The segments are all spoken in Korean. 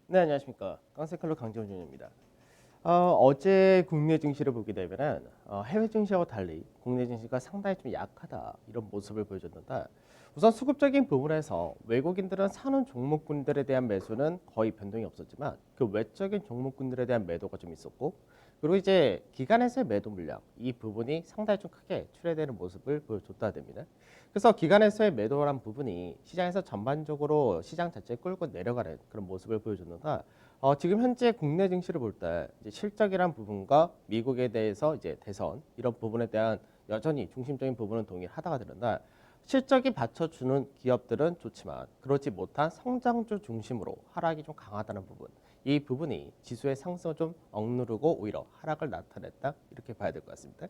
네, 안녕하십니까. 깡세클럽 강정준입니다. 어제 국내 증시를 보게 되면은 해외 증시하고 달리 국내 증시가 상당히 좀 약하다 이런 모습을 보여줬는데 우선 수급적인 부분에서 외국인들은 사는 종목군들에 대한 매수는 거의 변동이 없었지만 그 외적인 종목군들에 대한 매도가 좀 있었고 그리고 이제 기관에서의 매도 물량 이 부분이 상당히 좀 크게 출회되는 모습을 보여줬다 됩니다. 그래서 기관에서의 매도란 부분이 시장에서 전반적으로 시장 자체에 끌고 내려가는 그런 모습을 보여줬는데 지금 현재 국내 증시를 볼 때 실적이란 부분과 미국에 대해서 이제 대선 이런 부분에 대한 여전히 중심적인 부분은 동일하다가 되는데 실적이 받쳐주는 기업들은 좋지만 그렇지 못한 성장주 중심으로 하락이 좀 강하다는 부분 이 부분이 지수의 상승을 좀 억누르고 오히려 하락을 나타냈다 이렇게 봐야 될 것 같습니다.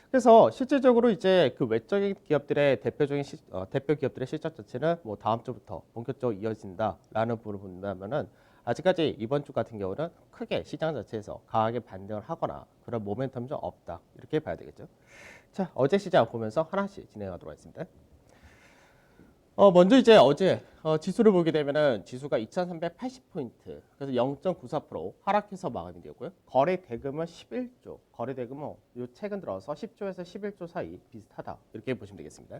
그래서 실질적으로 이제 그 외적인 기업들의 대표적인 대표 기업들의 실적 자체는 뭐 다음 주부터 본격적으로 이어진다라는 부분을 본다면은 아직까지 이번 주 같은 경우는 크게 시장 자체에서 강하게 반등을 하거나 그런 모멘텀이 좀 없다 이렇게 봐야 되겠죠. 자, 어제 시장 보면서 하나씩 진행하도록 하겠습니다. 먼저 이제 어제 지수를 보게 되면은 지수가 2,380포인트, 그래서 0.94% 하락해서 마감이 되었고요. 거래 대금은 11조, 거래 대금은 요 최근 들어서 10조에서 11조 사이 비슷하다 이렇게 보시면 되겠습니다.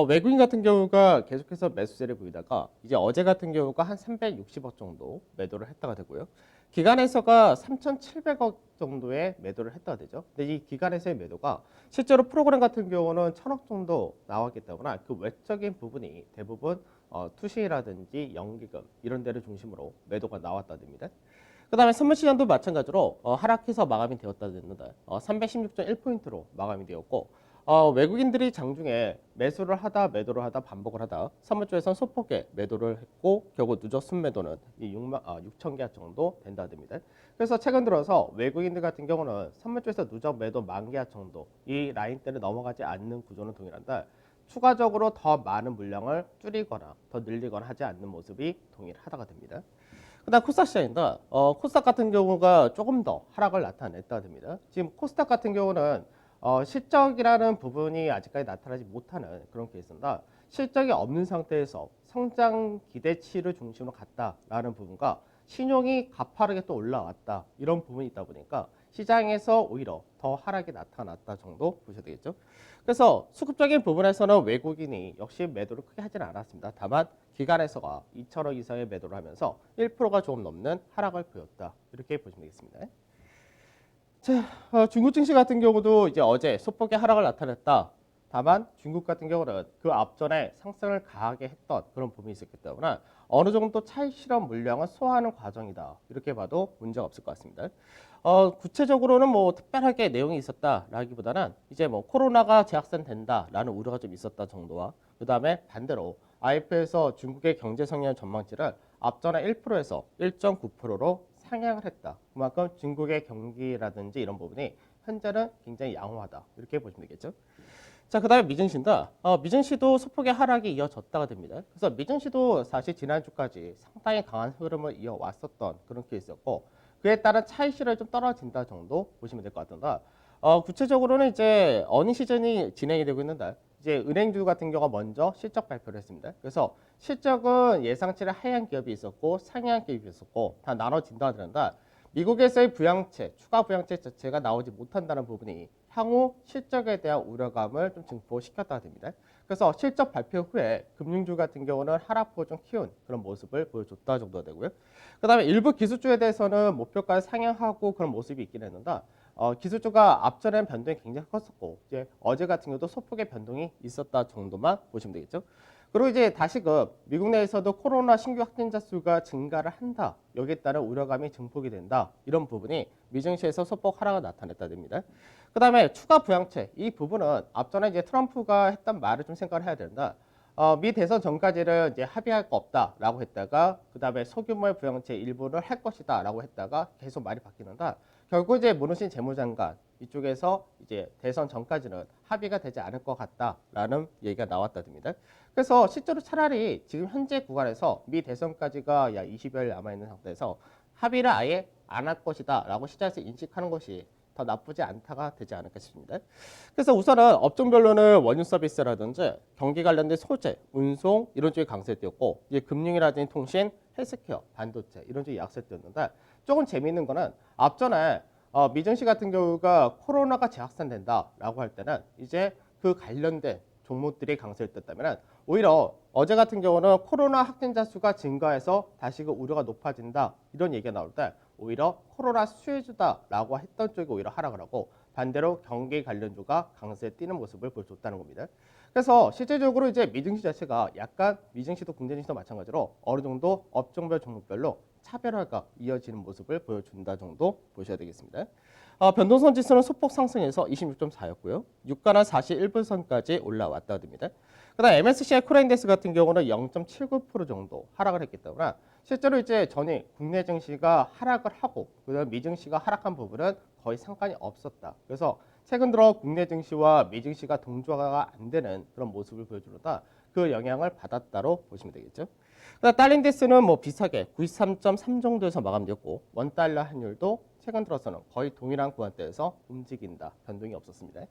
외국인 같은 경우가 계속해서 매수세를 보이다가 이제 어제 같은 경우가 한 360억 정도 매도를 했다가 되고요. 기관에서가 3,700억 정도의 매도를 했다가 되죠. 근데 이 기관에서의 매도가 실제로 프로그램 같은 경우는 1,000억 정도 나왔기 때문에 그 외적인 부분이 대부분 투시라든지 연기금 이런 데를 중심으로 매도가 나왔다 됩니다. 그 다음에 선물 시장도 마찬가지로 하락해서 마감이 되었다 됐는데 316.1포인트로 마감이 되었고 외국인들이 장중에 매수를 하다 매도를 하다 반복을 하다 선물 쪽에서는 소폭의 매도를 했고 결국 누적 순매도는 이 6천 개 정도 된다 됩니다. 그래서 최근 들어서 외국인들 같은 경우는 선물 쪽에서 누적 매도 10,000개 정도 이 라인대를 넘어가지 않는 구조는 동일한데 추가적으로 더 많은 물량을 줄이거나 더 늘리거나 하지 않는 모습이 동일하다가 됩니다. 그다음 코스닥 시장입니다. 코스닥 같은 경우가 조금 더 하락을 나타냈다 됩니다. 지금 코스닥 같은 경우는 실적이라는 부분이 아직까지 나타나지 못하는 그런 케이스입니다. 실적이 없는 상태에서 성장 기대치를 중심으로 갔다라는 부분과 신용이 가파르게 또 올라왔다 이런 부분이 있다 보니까 시장에서 오히려 더 하락이 나타났다 정도 보셔야 되겠죠. 그래서 수급적인 부분에서는 외국인이 역시 매도를 크게 하지는 않았습니다. 다만 기관에서가 2천억 이상의 매도를 하면서 1%가 조금 넘는 하락을 보였다 이렇게 보시면 되겠습니다. 자, 중국 증시 같은 경우도 이제 어제 소폭의 하락을 나타냈다. 다만 중국 같은 경우는 그 앞전에 상승을 강하게 했던 그런 부분이 있었기 때문에 어느 정도 차익 실현 물량을 소화하는 과정이다. 이렇게 봐도 문제가 없을 것 같습니다. 구체적으로는 뭐 특별하게 내용이 있었다라기보다는 이제 뭐 코로나가 재확산된다라는 우려가 좀 있었다 정도와 그 다음에 반대로 IMF에서 중국의 경제 성장 전망치를 앞전에 1%에서 1.9%로 상향을 했다. 그만큼 중국의 경기라든지 이런 부분이 현재는 굉장히 양호하다. 이렇게 보시면 되겠죠. 자, 그 다음에 미증시입니다. 미증시도 소폭의 하락이 이어졌다가 됩니다. 그래서 미증시도 사실 지난주까지 상당히 강한 흐름을 이어왔었던 그런 케이스였고 그에 따른 차익 실현이 좀 떨어진다 정도 보시면 될 것 같은데 구체적으로는 이제 어닝 시즌이 진행이 되고 있는데 이제 은행주 같은 경우가 먼저 실적 발표를 했습니다. 그래서 실적은 예상치를 하향 기업이 있었고 상향 기업이 있었고 다 나눠진다 하는데 미국에서의 부양책, 추가 부양책 자체가 나오지 못한다는 부분이 향후 실적에 대한 우려감을 좀 증폭시켰다가 됩니다. 그래서 실적 발표 후에 금융주 같은 경우는 하락폭을 좀 키운 그런 모습을 보여줬다 정도 되고요. 그 다음에 일부 기술주에 대해서는 목표가를 상향하고 그런 모습이 있긴 했는데 기술주가 앞전엔 변동이 굉장히 컸었고 이제 어제 같은 경우도 소폭의 변동이 있었다 정도만 보시면 되겠죠. 그리고 이제 다시금 미국 내에서도 코로나 신규 확진자 수가 증가를 한다. 여기에 따른 우려감이 증폭이 된다. 이런 부분이 미증시에서 소폭 하락을 나타냈다 됩니다. 그 다음에 추가 부양책 이 부분은 앞전에 이제 트럼프가 했던 말을 좀 생각을 해야 된다. 미 대선 전까지는 이제 합의할 거 없다라고 했다가 그 다음에 소규모의 부양책 일부를 할 것이다라고 했다가 계속 말이 바뀌는다. 결국 이제 문호신 재무장관 이쪽에서 이제 대선 전까지는 합의가 되지 않을 것 같다라는 얘기가 나왔다 됩니다. 그래서 실제로 차라리 지금 현재 구간에서 미 대선까지가 약 20여일 남아있는 상태에서 합의를 아예 안 할 것이다 라고 시장에서 인식하는 것이 더 나쁘지 않다가 되지 않을까 싶습니다. 그래서 우선은 업종별로는 원유 서비스라든지 경기 관련된 소재, 운송 이런 쪽이 강세되었고 이제 금융이라든지 통신, 헬스케어, 반도체 이런 쪽이 약세되었는데 조금 재미있는 거는 앞전에 미증시 같은 경우가 코로나가 재확산된다라고 할 때는 이제 그 관련된 종목들이 강세됐다면 오히려 어제 같은 경우는 코로나 확진자 수가 증가해서 다시 그 우려가 높아진다 이런 얘기가 나올 때 오히려 코로나 수혜주다라고 했던 쪽이 오히려 하락을 하고 반대로 경기 관련주가 강세에 뛰는 모습을 보여줬다는 겁니다. 그래서 실제적으로 이제 미증시 자체가 약간 미증시도 국내증시도 마찬가지로 어느 정도 업종별 종목별로 차별화가 이어지는 모습을 보여준다 정도 보셔야 되겠습니다. 변동성 지수는 소폭 상승해서 26.4였고요. 유가는 41분선까지 올라왔다 됩니다. 그다음 MSCI 코레인데스 같은 경우는 0.79% 정도 하락을 했기 때문에 실제로 이제 전에 국내 증시가 하락을 하고 그다음 미증시가 하락한 부분은 거의 상관이 없었다. 그래서 최근 들어 국내 증시와 미증시가 동조화가 안 되는 그런 모습을 보여주다 그 영향을 받았다로 보시면 되겠죠. 달러인데스는 뭐 비슷하게 93.3 정도에서 마감되었고 원달러 환율도 최근 들어서는 거의 동일한 구간대에서 움직인다. 변동이 없었습니다.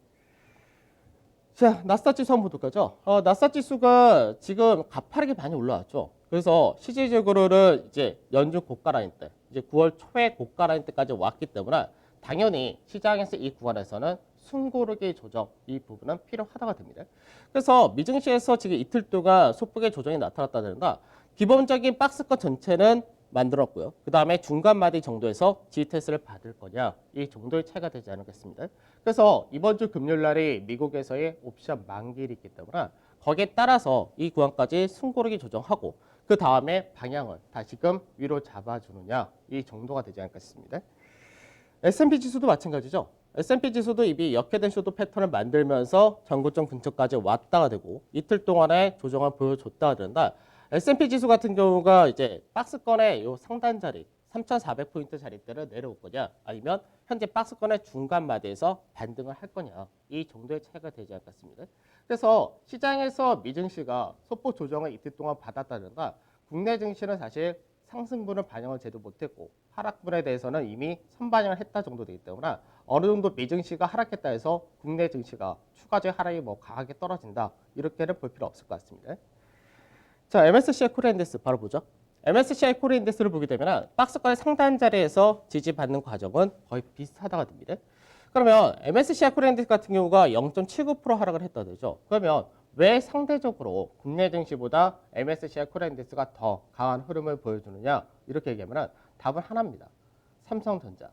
자, 나스닥 지수 한번 보도록 하죠. 나스닥 지수가 지금 가파르게 많이 올라왔죠. 그래서 실질적으로는 이제 연중 고가 라인 때, 이제 9월 초에 고가 라인 때까지 왔기 때문에 당연히 시장에서 이 구간에서는 숨고르기 조정 이 부분은 필요하다가 됩니다. 그래서 미증시에서 지금 이틀 동안 소폭의 조정이 나타났다든가 기본적인 박스권 전체는 만들었고요. 그 다음에 중간 마디 정도에서 지지 테스트를 받을 거냐 이 정도의 차이가 되지 않겠습니다. 그래서 이번 주 금요일 날이 미국에서의 옵션 만기일이 있기 때문에 거기에 따라서 이 구간까지 숨고르기 조정하고 그 다음에 방향을 다시금 위로 잡아주느냐 이 정도가 되지 않을까 싶습니다. S&P 지수도 마찬가지죠. S&P 지수도 이미 역회된 쇼도 패턴을 만들면서 전고점 근처까지 왔다가 되고 이틀 동안의 조정을 보여줬다가 된다. S&P 지수 같은 경우가 이제 박스권의 요 상단 자리 3,400포인트 자리대를 내려올 거냐 아니면 현재 박스권의 중간 마디에서 반등을 할 거냐 이 정도의 차이가 되지 않겠습니다. 그래서 시장에서 미증시가 소폭 조정을 이틀 동안 받았다든가 국내 증시는 사실 상승분을 반영을 제대로 못했고 하락분에 대해서는 이미 선반영을 했다 정도 되기 때문에 어느 정도 미증시가 하락했다 해서 국내 증시가 추가적 하락이 뭐 강하게 떨어진다 이렇게는 볼 필요 없을 것 같습니다. 자, MSCI 코리아인덱스 바로 보죠. MSCI 코리아인덱스를 보게 되면 박스권의 상단 자리에서 지지받는 과정은 거의 비슷하다가 됩니다. 그러면 MSCI 코리아인덱스 같은 경우가 0.79% 하락을 했다 되죠. 그러면 왜 상대적으로 국내 증시보다 MSCI 코리아인덱스가 더 강한 흐름을 보여주느냐 이렇게 얘기하면 답은 하나입니다. 삼성전자.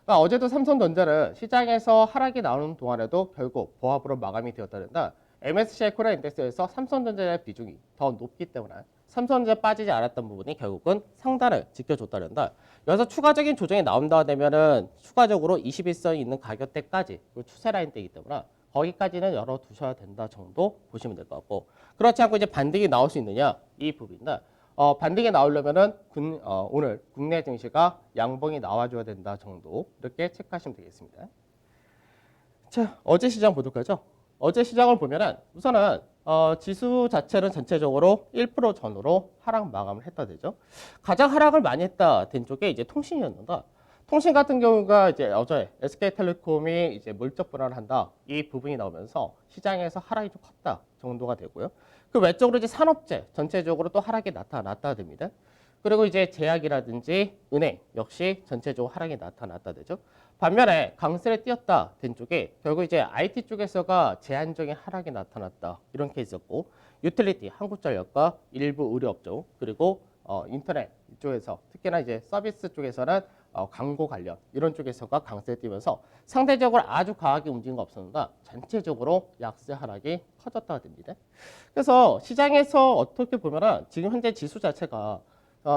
그러니까 어제도 삼성전자는 시장에서 하락이 나오는 동안에도 결국 보합으로 마감이 되었다는데 MSCI 코리아 인덱스에서 삼성전자의 비중이 더 높기 때문에 삼성전자 빠지지 않았던 부분이 결국은 상단을 지켜줬다는데 여기서 추가적인 조정이 나온다 되면은 추가적으로 21선이 있는 가격대까지 추세 라인대이기 때문에 거기까지는 열어두셔야 된다 정도 보시면 될 것 같고 그렇지 않고 이제 반등이 나올 수 있느냐 이 부분인데 반등이 나오려면은 오늘 국내 증시가 양봉이 나와줘야 된다 정도 이렇게 체크하시면 되겠습니다. 자, 어제 시장 보도록 하죠. 어제 시장을 보면은 우선은 지수 자체는 전체적으로 1% 전후로 하락 마감을 했다 되죠. 가장 하락을 많이 했다 된 쪽에 이제 통신이었는데 통신 같은 경우가 이제 어제 SK텔레콤이 이제 물적 분할을 한다 이 부분이 나오면서 시장에서 하락이 좀 컸다 정도가 되고요. 그 외적으로 이제 산업재 전체적으로 또 하락이 나타났다 됩니다. 그리고 이제 제약이라든지 은행 역시 전체적으로 하락이 나타났다 되죠. 반면에 강세를 띄었다 된 쪽에 결국 이제 IT 쪽에서가 제한적인 하락이 나타났다 이런 케이스였고 유틸리티, 한국전력과 일부 의료업종 그리고 인터넷 이쪽에서 특히나 이제 서비스 쪽에서는 광고 관련 이런 쪽에서가 강세를 띄면서 상대적으로 아주 강하게 움직인 거 없었는가 전체적으로 약세 하락이 커졌다가 됩니다. 그래서 시장에서 어떻게 보면은 지금 현재 지수 자체가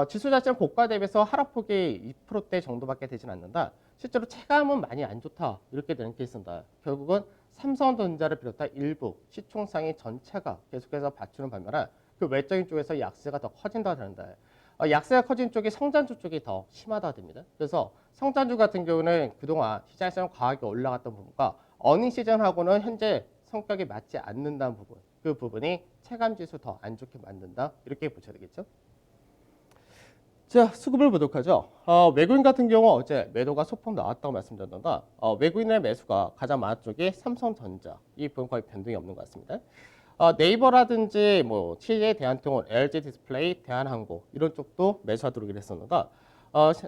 지수 자체는 고가 대비해서 하락폭이 2%대 정도밖에 되진 않는다. 실제로 체감은 많이 안 좋다. 이렇게 되는 케이스입니다. 결국은 삼성전자를 비롯한 일부 시총상위 전체가 계속해서 받치는 반면에 그 외적인 쪽에서 약세가 더 커진다 되는데 약세가 커진 쪽이 성장주 쪽이 더 심하다 됩니다. 그래서 성장주 같은 경우는 그동안 시장에서는 과하게 올라갔던 부분과 어닝 시즌하고는 현재 성격이 맞지 않는다는 부분 그 부분이 체감지수 더 안 좋게 만든다. 이렇게 보셔야 되겠죠. 자, 수급을 보도록 하죠. 외국인 같은 경우 어제 매도가 소폭 나왔다고 말씀드렸는데 외국인의 매수가 가장 많은 쪽이 삼성전자, 이 부분 거의 변동이 없는 것 같습니다. 네이버라든지 뭐 CJ 대한통운, LG 디스플레이, 대한항공 이런 쪽도 매수가 들어오긴 했었는데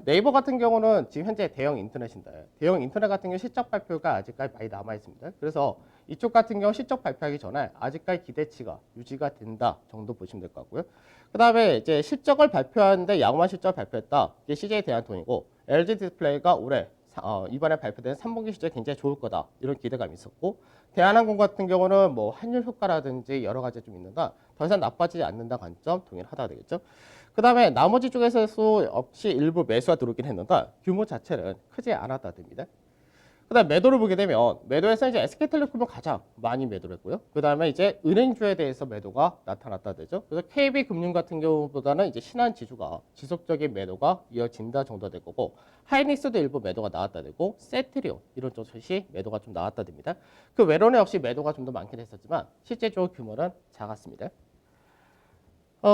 네이버 같은 경우는 지금 현재 대형 인터넷인데 대형 인터넷 같은 경우 실적 발표가 아직까지 많이 남아 있습니다. 그래서 이쪽 같은 경우 실적 발표하기 전에 아직까지 기대치가 유지가 된다 정도 보시면 될 것 같고요. 그 다음에 이제 실적을 발표하는데 양호한 실적을 발표했다. 이게 CJ 대한통운이고 LG 디스플레이가 올해 이번에 발표된 3분기 실적이 굉장히 좋을 거다. 이런 기대감이 있었고 대한항공 같은 경우는 뭐 환율 효과라든지 여러 가지 좀 있는가 더 이상 나빠지지 않는다 관점 동일하다 되겠죠. 그 다음에 나머지 쪽에서도 역시 일부 매수가 들어오긴 했는데 규모 자체는 크지 않았다 됩니다. 그 다음에 매도를 보게 되면 매도에서 이제 SK텔레콤을 가장 많이 매도를 했고요. 그 다음에 이제 은행주에 대해서 매도가 나타났다 되죠. 그래서 KB금융 같은 경우보다는 이제 신한지주가 지속적인 매도가 이어진다 정도 될 거고 하이닉스도 일부 매도가 나왔다 되고 세트리온 이런 쪽이 매도가 좀 나왔다 됩니다. 그 외로는 역시 매도가 좀 더 많긴 했었지만 실제적으로 규모는 작았습니다.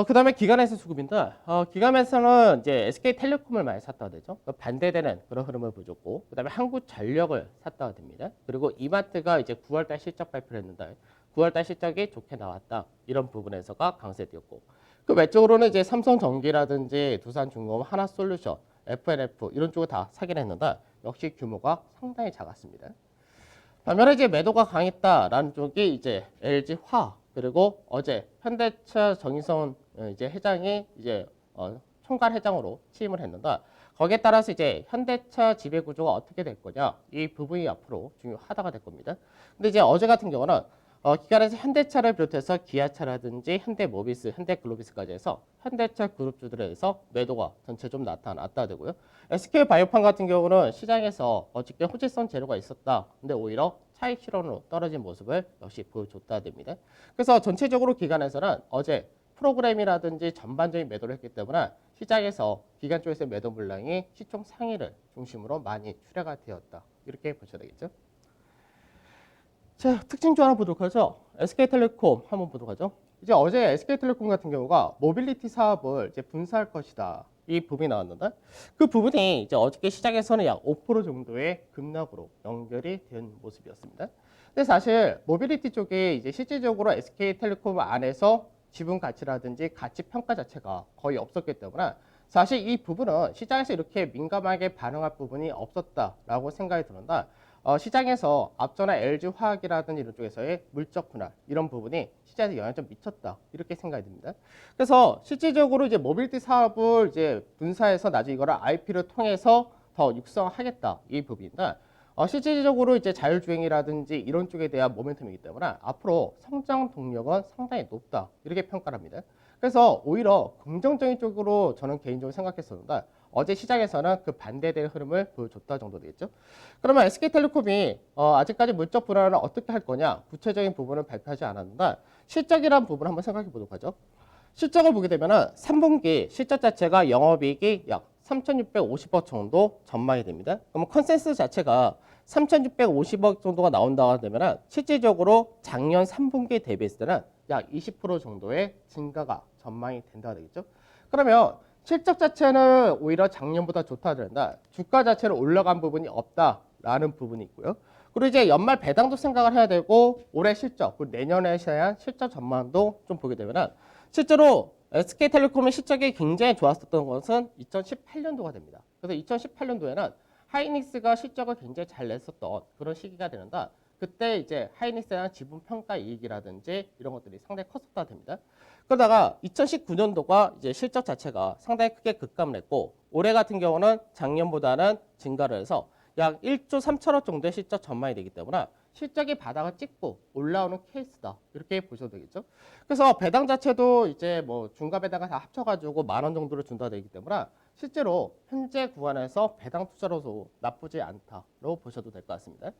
그 다음에 기관에서 수급인데, 기관에서는 이제 SK텔레콤을 많이 샀다가 되죠. 반대되는 그런 흐름을 보여줬고, 그 다음에 한국전력을 샀다가 됩니다. 그리고 이마트가 이제 9월달 실적 발표를 했는데, 9월달 실적이 좋게 나왔다. 이런 부분에서가 강세되었고, 그 외적으로는 이제 삼성전기라든지 두산중공업, 하나솔루션, FNF 이런 쪽을 다 사긴 했는데, 역시 규모가 상당히 작았습니다. 반면에 이제 매도가 강했다라는 쪽이 이제 LG화학 그리고 어제 현대차 정의선 이제 회장이 이제 총괄 회장으로 취임을 했는데 거기에 따라서 이제 현대차 지배 구조가 어떻게 될 거냐 이 부분이 앞으로 중요하다가 될 겁니다. 근데 이제 어제 같은 경우는 기관에서 현대차를 비롯해서 기아차라든지 현대모비스, 현대글로비스까지 해서 현대차 그룹주들에서 매도가 전체 좀 나타났다 되고요. SK바이오판 같은 경우는 시장에서 어저께 호재성 재료가 있었다. 근데 오히려 차익 실현으로 떨어진 모습을 역시 보여줬다 됩니다. 그래서 전체적으로 기관에서는 어제 프로그램이라든지 전반적인 매도를 했기 때문에 시장에서 기관 쪽에서의 매도 물량이 시총 상위를 중심으로 많이 출하가 되었다. 이렇게 보셔야 되겠죠. 자, 특징 하나 보도록 하죠. SK텔레콤 한번 보도록 하죠. 이제 어제 SK텔레콤 같은 경우가 모빌리티 사업을 이제 분사할 것이다. 이 부분이 나왔는데 그 부분이 이제 어저께 시장에서는 약 5% 정도의 급락으로 연결이 된 모습이었습니다. 근데 사실 모빌리티 쪽에 이제 실질적으로 SK텔레콤 안에서 지분 가치라든지 가치 평가 자체가 거의 없었기 때문에 사실 이 부분은 시장에서 이렇게 민감하게 반응할 부분이 없었다라고 생각이 드는데 시장에서 앞전에 LG화학이라든지 이런 쪽에서의 물적 분할 이런 부분이 시장에 영향을 좀 미쳤다 이렇게 생각이 듭니다. 그래서 실질적으로 이제 모빌리티 사업을 이제 분사해서 나중에 이거를 IP를 통해서 더 육성하겠다 이 부분인데 실질적으로 이제 자율주행이라든지 이런 쪽에 대한 모멘텀이기 때문에 앞으로 성장 동력은 상당히 높다 이렇게 평가를 합니다. 그래서 오히려 긍정적인 쪽으로 저는 개인적으로 생각했었는데 어제 시장에서는 그 반대되는 흐름을 보여줬다 정도 되겠죠. 그러면 SK텔레콤이 아직까지 물적 불안을 어떻게 할 거냐 구체적인 부분을 발표하지 않았는데 실적이라는 부분을 한번 생각해 보도록 하죠. 실적을 보게 되면은 3분기 실적 자체가 영업이익이 약 3,650억 정도 전망이 됩니다. 그럼 컨센서스 자체가 3,650억 정도가 나온다고 되면은 실질적으로 작년 3분기에 대비했을 때는 약 20% 정도의 증가가 전망이 된다고 되겠죠. 그러면 실적 자체는 오히려 작년보다 좋다 그런다. 주가 자체는 올라간 부분이 없다라는 부분이 있고요. 그리고 이제 연말 배당도 생각을 해야 되고 올해 실적, 그리고 내년에 대한 실적 전망도 좀 보게 되면은 실제로 SK텔레콤의 실적이 굉장히 좋았었던 것은 2018년도가 됩니다. 그래서 2018년도에는 하이닉스가 실적을 굉장히 잘 냈었던 그런 시기가 되는데 그때 이제 하이닉스에 대한 지분 평가 이익이라든지 이런 것들이 상당히 컸었다 됩니다. 그러다가 2019년도가 이제 실적 자체가 상당히 크게 급감을 했고 올해 같은 경우는 작년보다는 증가를 해서 약 1조 3천억 정도의 실적 전망이 되기 때문에 실적이 바닥을 찍고 올라오는 케이스다 이렇게 보셔도 되겠죠. 그래서 배당 자체도 이제 뭐 중과 배당을 다 합쳐가지고 10,000원 정도를 준다 되기 때문에 실제로 현재 구간에서 배당 투자로도 나쁘지 않다로 보셔도 될 것 같습니다.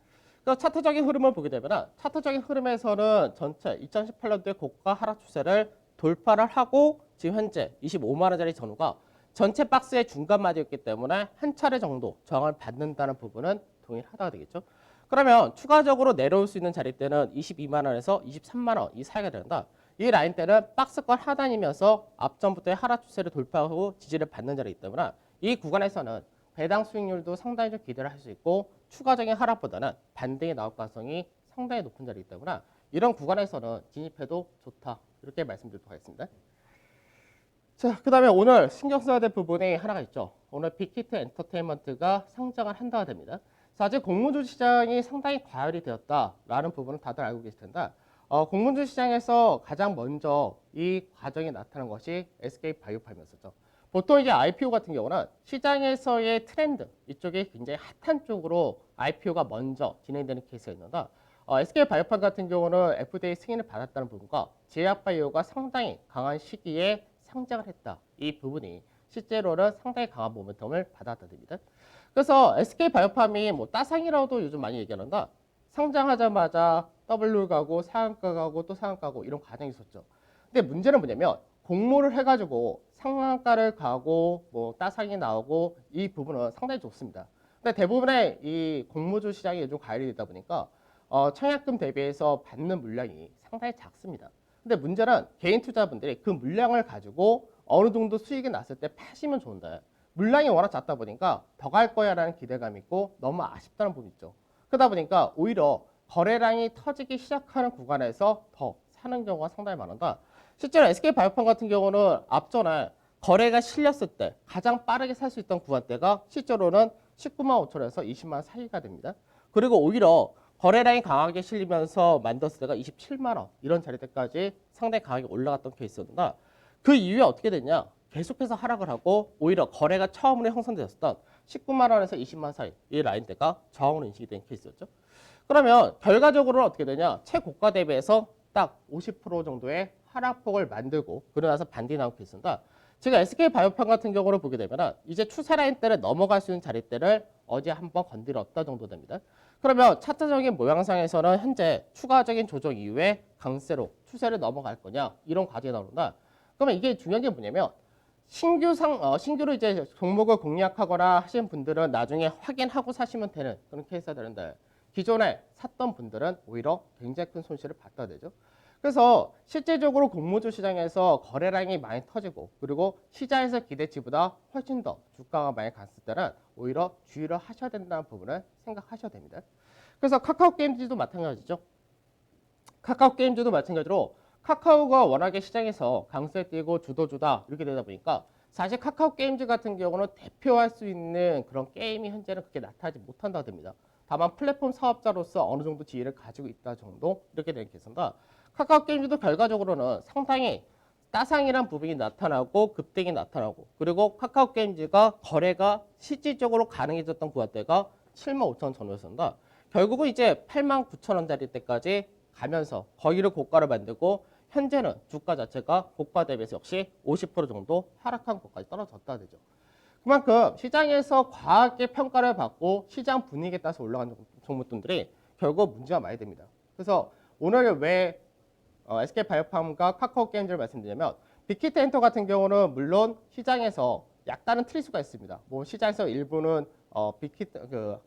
그래서 차트적인 흐름을 보게 되면 차트적인 흐름에서는 전체 2018년도의 고가 하락 추세를 돌파를 하고 지금 현재 25만 원짜리 전후가 전체 박스의 중간마디였기 때문에 한 차례 정도 저항을 받는다는 부분은 동일하다가 되겠죠. 그러면 추가적으로 내려올 수 있는 자리대는 22만 원에서 23만 원 이 사이가 된다. 이 라인대는 박스권 하단이면서 앞전부터의 하락 추세를 돌파하고 지지를 받는 자리이기 때문에 이 구간에서는 배당 수익률도 상당히 좀 기대를 할 수 있고 추가적인 하락보다는 반등이 나올 가능성이 상당히 높은 자리이기 때문에 이런 구간에서는 진입해도 좋다. 이렇게 말씀드리도록 하겠습니다. 자, 그 다음에 오늘 신경 써야 될 부분이 하나가 있죠. 오늘 빅히트 엔터테인먼트가 상장을 한다가 됩니다. 아직 공모주 시장이 상당히 과열이 되었다라는 부분은 다들 알고 계실 텐데 공모주 시장에서 가장 먼저 이 과정이 나타난 것이 SK바이오팜이었었죠. 보통 이제 IPO 같은 경우는 시장에서의 트렌드 이쪽이 굉장히 핫한 쪽으로 IPO가 먼저 진행되는 케이스가 있는데 SK바이오팜 같은 경우는 FDA 승인을 받았다는 부분과 제약바이오가 상당히 강한 시기에 상장을 했다. 이 부분이 실제로는 상당히 강한 모멘텀을 받았답니다. 그래서 SK바이오팜이 뭐 따상이라고도 요즘 많이 얘기하는데 상장하자마자 W 가고 상한가 가고 또 상한가 가고 이런 과정이 있었죠. 근데 문제는 뭐냐면 공모를 해가지고 상한가를 가고 뭐 따상이 나오고 이 부분은 상당히 좋습니다. 근데 대부분의 이 공모주 시장이 요즘 과열이 되다 보니까 청약금 대비해서 받는 물량이 상당히 작습니다. 근데 문제는 개인 투자분들이 그 물량을 가지고 어느 정도 수익이 났을 때 파시면 좋은데 물량이 워낙 작다 보니까 더 갈 거야라는 기대감이 있고 너무 아쉽다는 부분이 있죠. 그러다 보니까 오히려 거래량이 터지기 시작하는 구간에서 더 사는 경우가 상당히 많은데 실제로 SK바이오팜 같은 경우는 앞전에 거래가 실렸을 때 가장 빠르게 살 수 있던 구간대가 실제로는 19만 5천원에서 20만 원 사이가 됩니다. 그리고 오히려 거래량이 강하게 실리면서 만들었을 때가 27만 원 이런 자리대까지 상당히 강하게 올라갔던 케이스였는데 그 이후에 어떻게 됐냐? 계속해서 하락을 하고 오히려 거래가 처음으로 형성되었던 19만 원에서 20만 원 사이 이 라인대가 저항으로 인식이 된 케이스였죠. 그러면 결과적으로는 어떻게 되냐? 최고가 대비해서 딱 50% 정도의 하락폭을 만들고 그러고 나서 반등이 나온 케이스인데 지금 SK바이오팜 같은 경우를 보게 되면 이제 추세 라인대를 넘어갈 수 있는 자리대를 어제 한번 건드렸다 정도 됩니다. 그러면 차트적인 모양상에서는 현재 추가적인 조정 이후에 강세로 추세를 넘어갈 거냐 이런 과정이 나오는데 그러면 이게 중요한 게 뭐냐면 신규로 이제 종목을 공략하거나 하신 분들은 나중에 확인하고 사시면 되는 그런 케이스가 되는데 기존에 샀던 분들은 오히려 굉장히 큰 손실을 받아야 되죠. 그래서 실질적으로 공모주 시장에서 거래량이 많이 터지고 그리고 시장에서 기대치보다 훨씬 더 주가가 많이 갔을 때는 오히려 주의를 하셔야 된다는 부분을 생각하셔야 됩니다. 그래서 카카오게임즈도 마찬가지죠. 카카오게임즈도 마찬가지로 카카오가 워낙에 시장에서 강세 띄고 주도주다 이렇게 되다 보니까 사실 카카오게임즈 같은 경우는 대표할 수 있는 그런 게임이 현재는 그렇게 나타나지 못한다고 됩니다. 다만 플랫폼 사업자로서 어느 정도 지위를 가지고 있다 정도 이렇게 되는 케이스인데 카카오게임즈도 결과적으로는 상당히 따상이란 부분이 나타나고 급등이 나타나고 그리고 카카오게임즈가 거래가 실질적으로 가능해졌던 구간대가 7만 5천 원 전후였습니다. 결국은 이제 8만 9천 원짜리 때까지 가면서 거기를 고가를 만들고 현재는 주가 자체가 고가 대비해서 역시 50% 정도 하락한 것까지 떨어졌다 되죠. 그만큼 시장에서 과하게 평가를 받고 시장 분위기에 따라서 올라가는 종목들이 결국 문제가 많이 됩니다. 그래서 오늘 왜 SK바이오팜과 카카오게임즈를 말씀드리냐면 빅히트 엔터 같은 경우는 물론 시장에서 약간은 틀릴 수가 있습니다. 뭐 시장에서 일부는 빅히트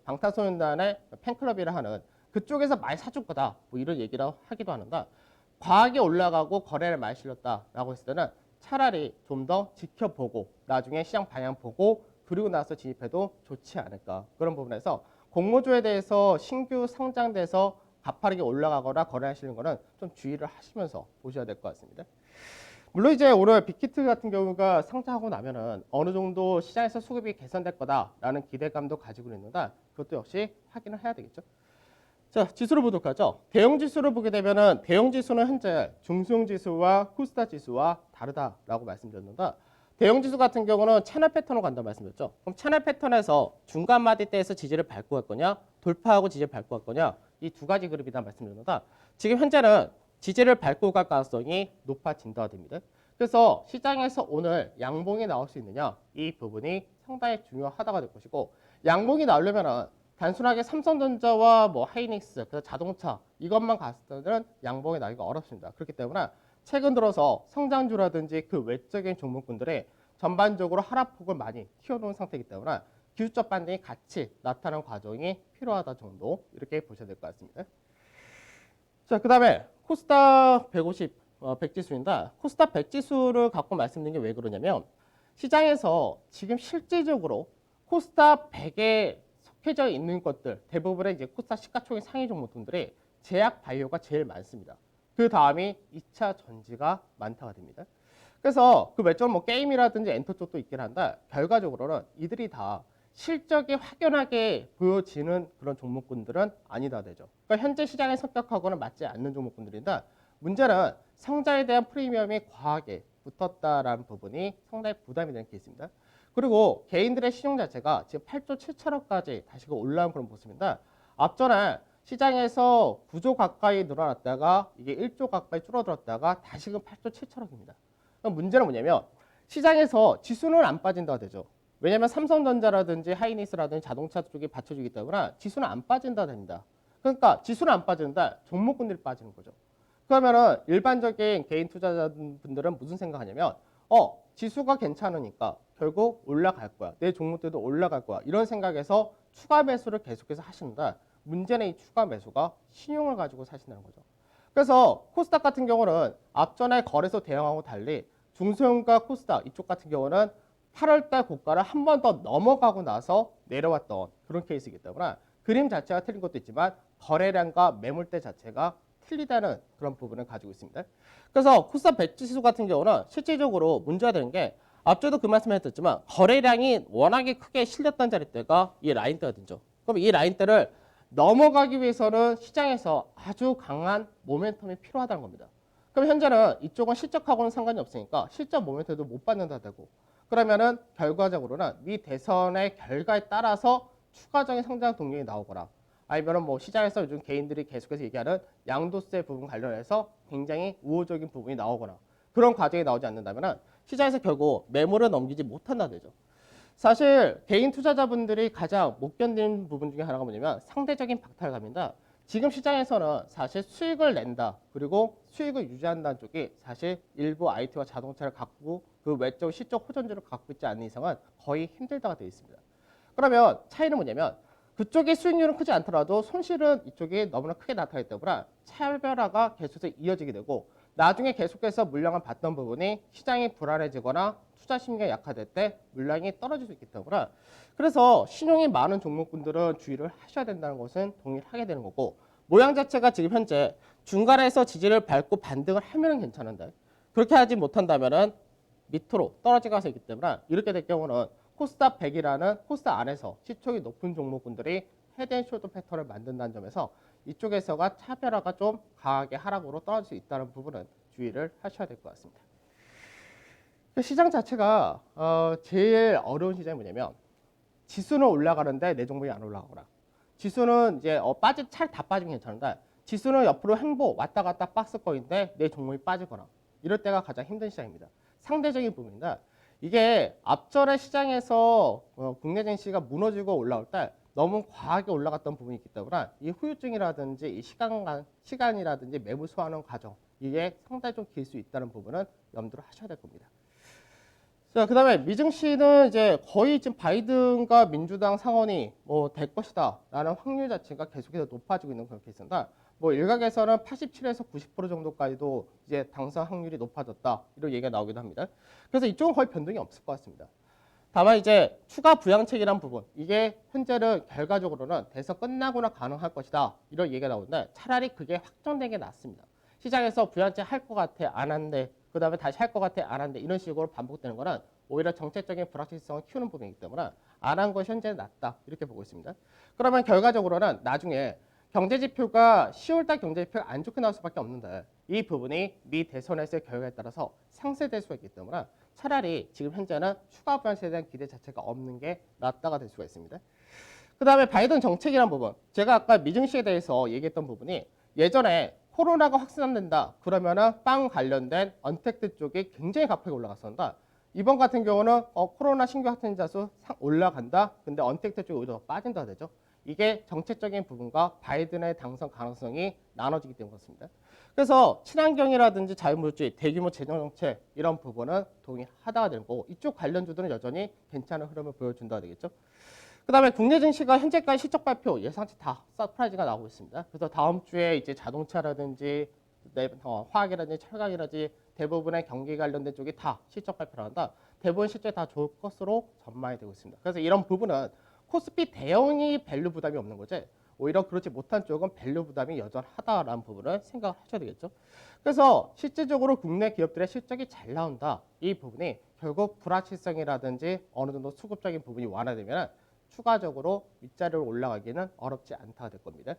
방탄소년단의 팬클럽이라 하는 그쪽에서 많이 사줄 거다 뭐 이런 얘기를 하기도 하는데 과하게 올라가고 거래를 많이 실렸다라고 했을 때는 차라리 좀 더 지켜보고 나중에 시장 방향 보고 그리고 나서 진입해도 좋지 않을까 그런 부분에서 공모주에 대해서 신규 상장돼서 가파르게 올라가거나 거래하시는 거는 좀 주의를 하시면서 보셔야 될 것 같습니다. 물론 이제 오늘 빅히트 같은 경우가 상장하고 나면은 어느 정도 시장에서 수급이 개선될 거다라는 기대감도 가지고 있는데 그것도 역시 확인을 해야 되겠죠. 자, 지수를 보도록 하죠. 대형 지수를 보게 되면은 대형 지수는 현재 중소형 지수와 코스닥 지수와 다르다라고 말씀드렸는데 대형 지수 같은 경우는 채널 패턴으로 간다고 말씀드렸죠. 그럼 채널 패턴에서 중간 마디대에서 지지를 밟고 갈 거냐, 돌파하고 지지를 밟고 갈 거냐 이 두 가지 그룹이다 말씀드렸는데 지금 현재는 지지를 밟고 갈 가능성이 높아진다 됩니다. 그래서 시장에서 오늘 양봉이 나올 수 있느냐 이 부분이 상당히 중요하다가 될 것이고 양봉이 나오려면은 단순하게 삼성전자와 뭐 하이닉스, 자동차 이것만 갔을 때는 양봉이 나기가 어렵습니다. 그렇기 때문에 최근 들어서 성장주라든지 그 외적인 종목군들이 전반적으로 하락폭을 많이 키워놓은 상태이기 때문에 기술적 반등이 같이 나타나는 과정이 필요하다 정도 이렇게 보셔야 될 것 같습니다. 자, 그다음에 코스닥 150 100지수입니다. 코스닥 100지수를 갖고 말씀드린 게 왜 그러냐면 시장에서 지금 실질적으로 코스닥 100에 속해져 있는 것들 대부분의 이제 코스닥 시가총액 상위 종목들이 제약 바이오가 제일 많습니다. 그 다음이 2차 전지가 많다가 됩니다. 그래서 그 외적으로 뭐 게임이라든지 엔터 쪽도 있긴 한데 결과적으로는 이들이 다 실적이 확연하게 보여지는 그런 종목군들은 아니다 되죠. 그러니까 현재 시장의 성격하고는 맞지 않는 종목군들인데 문제는 성장에 대한 프리미엄이 과하게 붙었다라는 부분이 상당히 부담이 되는 케이스입니다. 그리고 개인들의 신용 자체가 지금 8조 7천억까지 다시 올라온 그런 모습인데 앞전에 시장에서 9조 가까이 늘어났다가 이게 1조 가까이 줄어들었다가 다시금 8조 7천억입니다. 문제는 뭐냐면 시장에서 지수는 안 빠진다가 되죠. 왜냐하면 삼성전자라든지 하이닉스라든지 자동차 쪽이 받쳐주기 때문에 지수는 안 빠진다 됩니다. 그러니까 지수는 안 빠지는데 종목군들이 빠지는 거죠. 그러면은 일반적인 개인 투자자분들은 무슨 생각하냐면 지수가 괜찮으니까 결국 올라갈 거야. 내 종목들도 올라갈 거야. 이런 생각에서 추가 매수를 계속해서 하신다. 문제는 이 추가 매수가 신용을 가지고 사신다는 거죠. 그래서 코스닥 같은 경우는 앞전에 거래소 대응하고 달리 중소형가 코스닥 이쪽 같은 경우는 8월달 고가를 한 번 더 넘어가고 나서 내려왔던 그런 케이스이기 때문에 그림 자체가 틀린 것도 있지만 거래량과 매물대 자체가 틀리다는 그런 부분을 가지고 있습니다. 그래서 코스닥 100지수 같은 경우는 실질적으로 문제가 되는 게 앞서도 그 말씀을 했었지만 거래량이 워낙에 크게 실렸던 자리대가 이 라인대가 되죠. 그럼 이 라인대를 넘어가기 위해서는 시장에서 아주 강한 모멘텀이 필요하다는 겁니다. 그럼 현재는 이쪽은 실적하고는 상관이 없으니까 실적 모멘텀도 못 받는다 되고 그러면은 결과적으로는 미 대선의 결과에 따라서 추가적인 성장 동력이 나오거나 아니면은 뭐 시장에서 요즘 개인들이 계속해서 얘기하는 양도세 부분 관련해서 굉장히 우호적인 부분이 나오거나 그런 과정이 나오지 않는다면은 시장에서 결국 매물을 넘기지 못한다 되죠. 사실 개인 투자자분들이 가장 못 견디는 부분 중에 하나가 뭐냐면 상대적인 박탈감입니다. 지금 시장에서는 사실 수익을 낸다 그리고 수익을 유지한다는 쪽이 사실 일부 IT와 자동차를 갖고 그 외적 시적 호전주를 갖고 있지 않는 이상은 거의 힘들다가 되어 있습니다. 그러면 차이는 뭐냐면 그쪽의 수익률은 크지 않더라도 손실은 이쪽이 너무나 크게 나타나기 때문에 차별화가 계속해서 이어지게 되고 나중에 계속해서 물량을 받던 부분이 시장이 불안해지거나 투자 심리가 약화될 때 물량이 떨어질 수 있기 때문에 그래서 신용이 많은 종목군들은 주의를 하셔야 된다는 것은 동일하게 되는 거고 모양 자체가 지금 현재 중간에서 지지를 밟고 반등을 하면 괜찮은데 그렇게 하지 못한다면은 밑으로 떨어져가서 있기 때문에 이렇게 될 경우는 코스닥 100이라는 코스닥 안에서 시총이 높은 종목군들이 헤드앤숄더 패턴을 만든다는 점에서 이쪽에서가 차별화가 좀 강하게 하락으로 떨어질 수 있다는 부분은 주의를 하셔야 될 것 같습니다. 시장 자체가 제일 어려운 시장이 뭐냐면 지수는 올라가는데 내 종목이 안 올라가거나 지수는 이제 차라리 다 빠지면 괜찮은데 지수는 옆으로 횡보 왔다 갔다 박스권인데 내 종목이 빠지거나 이럴 때가 가장 힘든 시장입니다. 상대적인 부분인데 이게 앞전에 시장에서 국내 증시가 무너지고 올라올 때 너무 과하게 올라갔던 부분이 있기 때문에 이 후유증이라든지 이 시간이라든지 매물 소화하는 과정 이게 상당히 좀 길 수 있다는 부분은 염두를 하셔야 될 겁니다. 자, 그다음에 미증시는 이제 거의 지금 바이든과 민주당 상원이 뭐 될 것이다라는 확률 자체가 계속해서 높아지고 있는 그런 케이스입니다. 뭐 일각에서는 87에서 90% 정도까지도 이제 당선 확률이 높아졌다 이런 얘기가 나오기도 합니다. 그래서 이쪽은 거의 변동이 없을 것 같습니다. 다만 이제 추가 부양책이란 부분 이게 현재는 결과적으로는 대선 끝나거나 가능할 것이다 이런 얘기가 나오는데 차라리 그게 확정된 게 낫습니다. 시장에서 부양책 할 것 같아 안 한대 그 다음에 다시 할 것 같아 안 한대 이런 식으로 반복되는 거는 오히려 정책적인 불확실성을 키우는 부분이기 때문에 안 한 것이 현재는 낫다 이렇게 보고 있습니다. 그러면 결과적으로는 나중에 경제지표가 10월달 경제지표가 안 좋게 나올 수밖에 없는데 이 부분이 미 대선에서의 결과에 따라서 상쇄될 수가 있기 때문에 차라리 지금 현재는 추가 부양세에 대한 기대 자체가 없는 게 낫다가 될 수가 있습니다. 그 다음에 바이든 정책이란 부분 제가 아까 미증시에 대해서 얘기했던 부분이 예전에 코로나가 확산된다 그러면은 빵 관련된 언택트 쪽이 굉장히 가파르게 올라갔었는데 이번 같은 경우는 코로나 신규 확진자 수 올라간다 근데 언택트 쪽이 오히려 빠진다 되죠. 이게 정책적인 부분과 바이든의 당선 가능성이 나눠지기 때문에 그렇습니다. 그래서 친환경이라든지 자유물질, 대규모 재정정책 이런 부분은 동의하다가 되는 거고 이쪽 관련주들은 여전히 괜찮은 흐름을 보여준다 되겠죠. 그다음에 국내 증시가 현재까지 실적 발표 예상치 다 서프라이즈가 나오고 있습니다. 그래서 다음 주에 이제 자동차라든지 화학이라든지 철강이라든지 대부분의 경기 관련된 쪽이 다 실적 발표를 한다. 대부분 실적이 다 좋을 것으로 전망이 되고 있습니다. 그래서 이런 부분은 코스피 대형이 밸류 부담이 없는 거지. 오히려 그렇지 못한 쪽은 밸류 부담이 여전하다라는 부분을 생각을 하셔야 되겠죠. 그래서 실질적으로 국내 기업들의 실적이 잘 나온다. 이 부분이 결국 불확실성이라든지 어느 정도 수급적인 부분이 완화되면 추가적으로 윗자리로 올라가기는 어렵지 않다가 될 겁니다.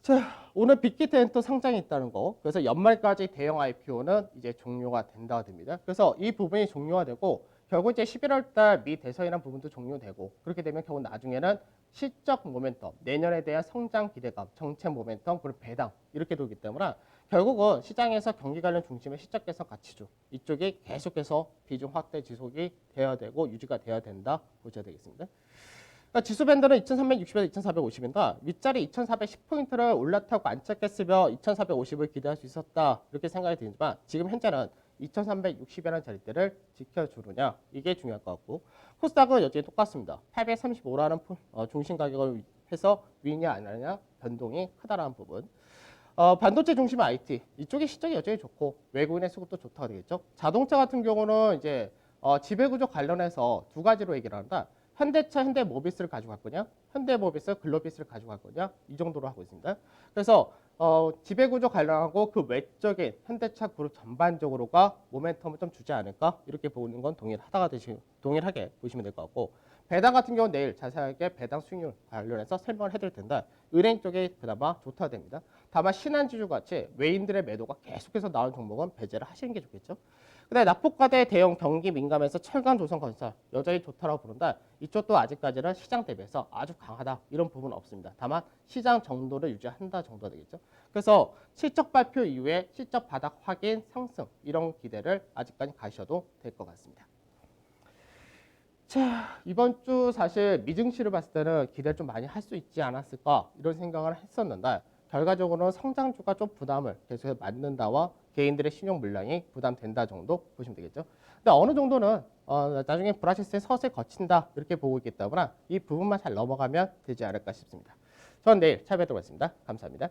자, 오늘 빅히트엔터 상장이 있다는 거. 그래서 연말까지 대형 IPO는 이제 종료가 된다가 됩니다. 그래서 이 부분이 종료가 되고 결국 이제 11월 달 미 대선이라는 부분도 종료되고 그렇게 되면 결국 나중에는 실적 모멘텀, 내년에 대한 성장 기대감, 정책 모멘텀, 그리고 배당 이렇게 돌기 때문에 결국은 시장에서 경기 관련 중심의 실적 개선 가치주 이쪽이 계속해서 비중 확대 지속이 되어야 되고 유지가 되어야 된다 보셔야 되겠습니다. 그러니까 지수 밴드는 2360에서 2450인가 윗자리 2410포인트를 올라타고 안착했으며 2450을 기대할 수 있었다 이렇게 생각이 들지만 지금 현재는 2360이라는 자리대를 지켜주느냐 이게 중요할 것 같고 코스닥은 여전히 똑같습니다. 835라는 중심 가격을 해서 위냐 아니냐 변동이 크다라는 부분. 반도체 중심 IT 이쪽의 실적이 여전히 좋고 외국인의 수급도 좋다고 되겠죠. 자동차 같은 경우는 이제 지배구조 관련해서 두 가지로 얘기를 한다. 현대차, 현대모비스를 가지고 갈 거냐, 현대모비스, 글로비스를 가지고 갈 거냐 이 정도로 하고 있습니다. 그래서 지배구조 관련하고 그 외적인 현대차 그룹 전반적으로가 모멘텀을 좀 주지 않을까 이렇게 보는 건 동일하게 보시면 될 것 같고 배당 같은 경우는 내일 자세하게 배당 수익률 관련해서 설명을 해드릴 텐데 은행 쪽이 그나마 좋다 됩니다. 다만 신한지주 같이 외인들의 매도가 계속해서 나오는 종목은 배제를 하시는 게 좋겠죠. 근데 납폭과대 대형 경기 민감해서 철강 조선 건설 여전히 좋다라고 부른다. 이쪽도 아직까지는 시장 대비해서 아주 강하다 이런 부분은 없습니다. 다만 시장 정도를 유지한다 정도 되겠죠. 그래서 실적 발표 이후에 실적 바닥 확인 상승 이런 기대를 아직까지 가셔도 될 것 같습니다. 자, 이번 주 사실 미증시를 봤을 때는 기대를 좀 많이 할 수 있지 않았을까 이런 생각을 했었는데 결과적으로는 성장주가 좀 부담을 계속해서 맞는다와 개인들의 신용 물량이 부담된다 정도 보시면 되겠죠. 근데 어느 정도는 나중에 불확실성이 서서히 거친다 이렇게 보고 있기 때문에 이 부분만 잘 넘어가면 되지 않을까 싶습니다. 저는 내일 찾아뵙도록 하겠습니다. 감사합니다.